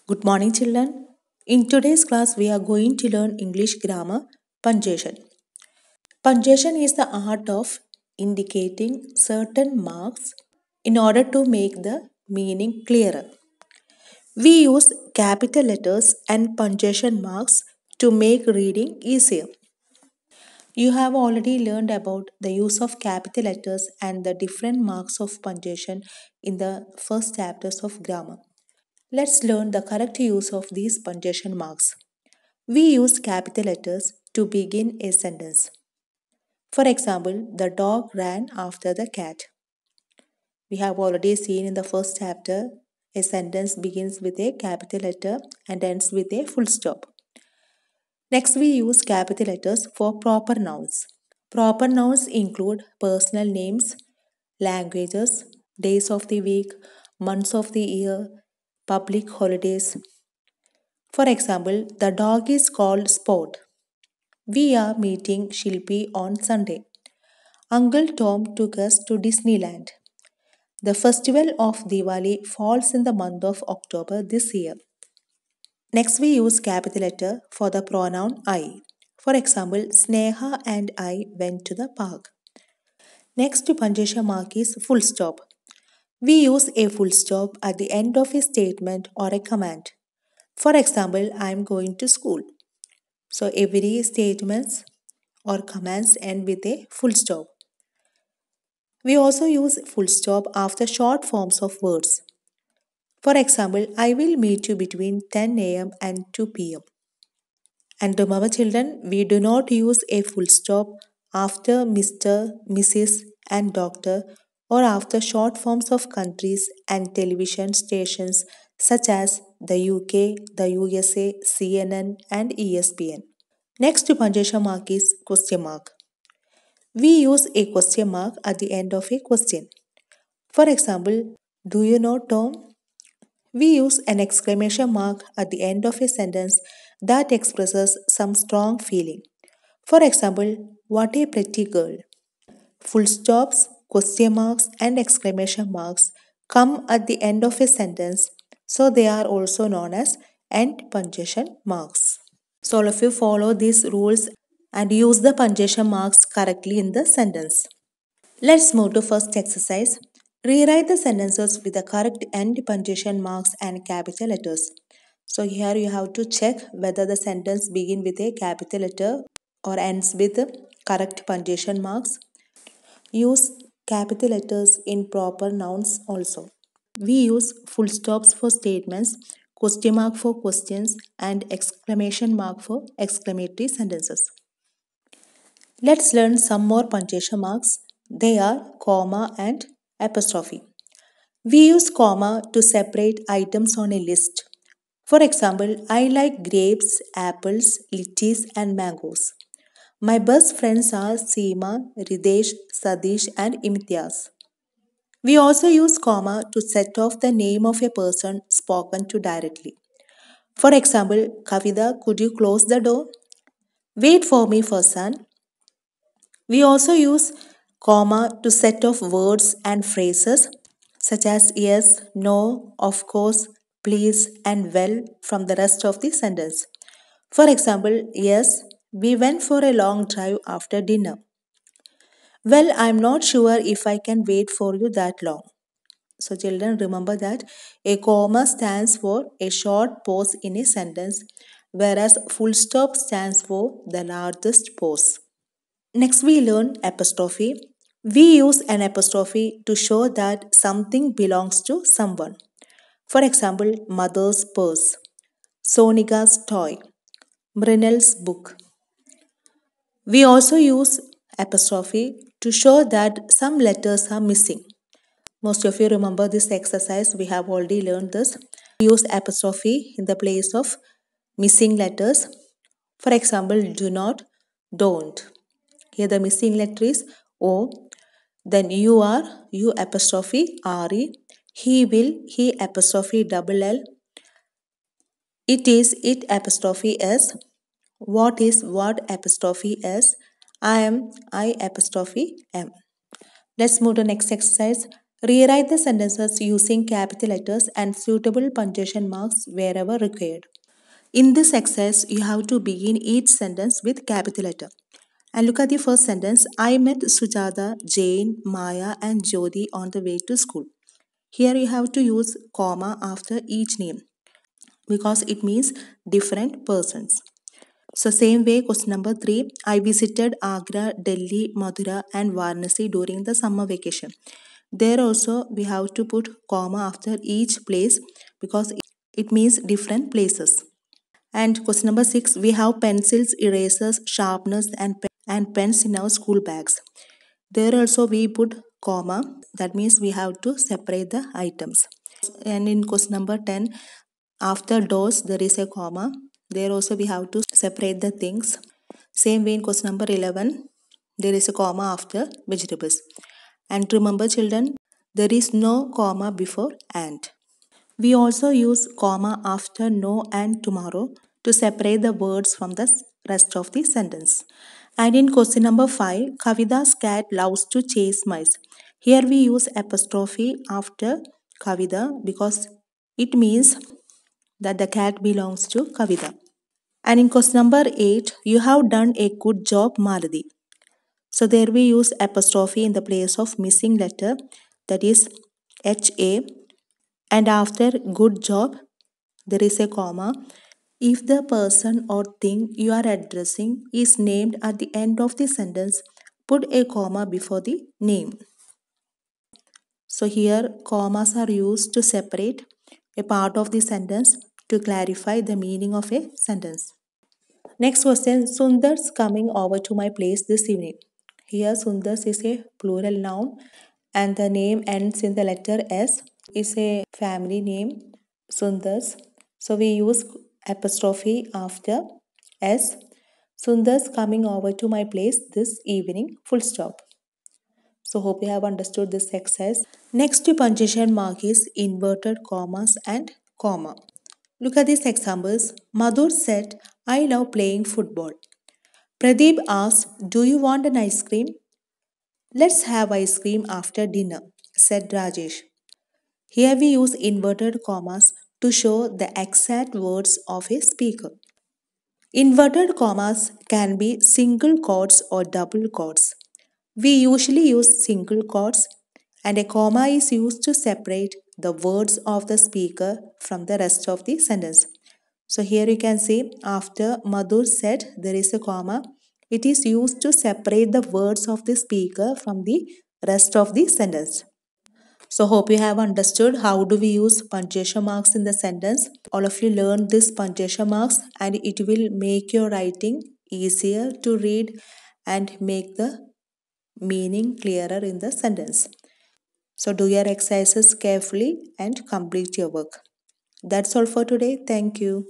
Good morning, children. In today's class, we are going to learn English grammar punctuation. Punctuation is the art of indicating certain marks in order to make the meaning clearer. We use capital letters and punctuation marks to make reading easier. You have already learned about the use of capital letters and the different marks of punctuation in the first chapters of grammar. Let's learn the correct use of these punctuation marks. We use capital letters to begin a sentence. For example, the dog ran after the cat. We have already seen in the first chapter a sentence begins with a capital letter and ends with a full stop. Next, we use capital letters for proper nouns. Proper nouns include personal names, languages, days of the week, months of the year, public holidays. For example, the dog is called Spot. We are meeting Shilpi on Sunday. Uncle Tom took us to Disneyland. The festival of Diwali falls in the month of October this year. Next, we use capital letter for the pronoun I. For example, Sneha and I went to the park. Next punctuation mark is full stop. We use a full stop at the end of a statement or a command. For example, I am going to school. So every statements or commands end with a full stop. We also use full stop after short forms of words. For example, I will meet you between 10 a.m. and 2 p.m. And remember, children, we do not use a full stop after Mr., Mrs., and Doctor or after short forms of countries and television stations such as the UK, the USA, CNN, and ESPN. Next punctuation mark is question mark. We use a question mark at the end of a question. For example, do you know Tom? We use an exclamation mark at the end of a sentence that expresses some strong feeling. For example, what a pretty girl. Full stops, question marks, and exclamation marks come at the end of a sentence, so they are also known as end punctuation marks. So, all of you follow these rules and use the punctuation marks correctly in the sentence. Let's move to first exercise. Rewrite the sentences with the correct end punctuation marks and capital letters. So here you have to check whether the sentence begins with a capital letter or ends with correct punctuation marks. Use capital letters in proper nouns also. We use full stops for statements, question mark for questions, and exclamation mark for exclamatory sentences. Let's learn some more punctuation marks. They are comma and apostrophe. We use comma to separate items on a list. For example, I like grapes, apples, lychees, and mangoes. My best friends are Seema, Ridesh, Sadish, and Imtiaz. We also use comma to set off the name of a person spoken to directly. For example, Kavida, could you close the door? Wait for me, Farsan. We also use comma to set off words and phrases such as yes, no, of course, please, and well from the rest of the sentence. For example, yes, we went for a long drive after dinner. Well, I'm not sure if I can wait for you that long. So, children, remember that a comma stands for a short pause in a sentence, whereas full stop stands for the largest pause. Next, we learn apostrophe. We use an apostrophe to show that something belongs to someone. For example, mother's purse, Sonika's toy, Mrinal's book. We also use apostrophe to show that some letters are missing. Most of you remember this exercise, we have already learned this. We use apostrophe in the place of missing letters. For example, do not, don't. Here the missing letter is O. Then you are, you apostrophe RE. He will, he apostrophe double L. It is, it apostrophe S. What is, what apostrophe S. I am, I apostrophe M. Let's move to next exercise. Rewrite the sentences using capital letters and suitable punctuation marks wherever required. In this exercise, you have to begin each sentence with capital letter. And look at the first sentence. I met Sujata, Jane, Maya, and Jyoti on the way to school. Here you have to use comma after each name because it means different persons. So same way, question number 3. I visited Agra, Delhi, Mathura, and Varanasi during the summer vacation. There also we have to put comma after each place because it means different places. And question number 6, we have pencils, erasers, sharpeners, and pens in our school bags. There also we put comma, that means we have to separate the items. And in question number 10, after doors there is a comma. There also we have to separate the things. Same way in question number 11, there is a comma after vegetables. And remember children, there is no comma before and. We also use comma after no and tomorrow to separate the words from the rest of the sentence. And in question number 5, Kavida's cat loves to chase mice. Here we use apostrophe after Kavida because it means that the cat belongs to Kavida. And in question number 8, you have done a good job, Maladi. So there we use apostrophe in the place of missing letter, that is HA, and after good job there is a comma. If the person or thing you are addressing is named at the end of the sentence, put a comma before the name. So here commas are used to separate a part of the sentence to clarify the meaning of a sentence. Next question, Sundar's coming over to my place this evening. Here Sundars is a plural noun and the name ends in the letter S. Is a family name, Sundars. So we use apostrophe after S. Sundars coming over to my place this evening, full stop. So hope you have understood this exercise. Next to punctuation mark is inverted commas and comma. Look at these examples. Madhur said, I love playing football. Pradeep asked, do you want an ice cream? Let's have ice cream after dinner, said Rajesh. Here we use inverted commas to show the exact words of a speaker. Inverted commas can be single quotes or double quotes. We usually use single quotes, and a comma is used to separate the words of the speaker from the rest of the sentence. So here you can see after Madhur said there is a comma. It is used to separate the words of the speaker from the rest of the sentence. So hope you have understood how do we use punctuation marks in the sentence. All of you learn this punctuation marks and it will make your writing easier to read and make the meaning clearer in the sentence. So do your exercises carefully and complete your work. That's all for today. Thank you.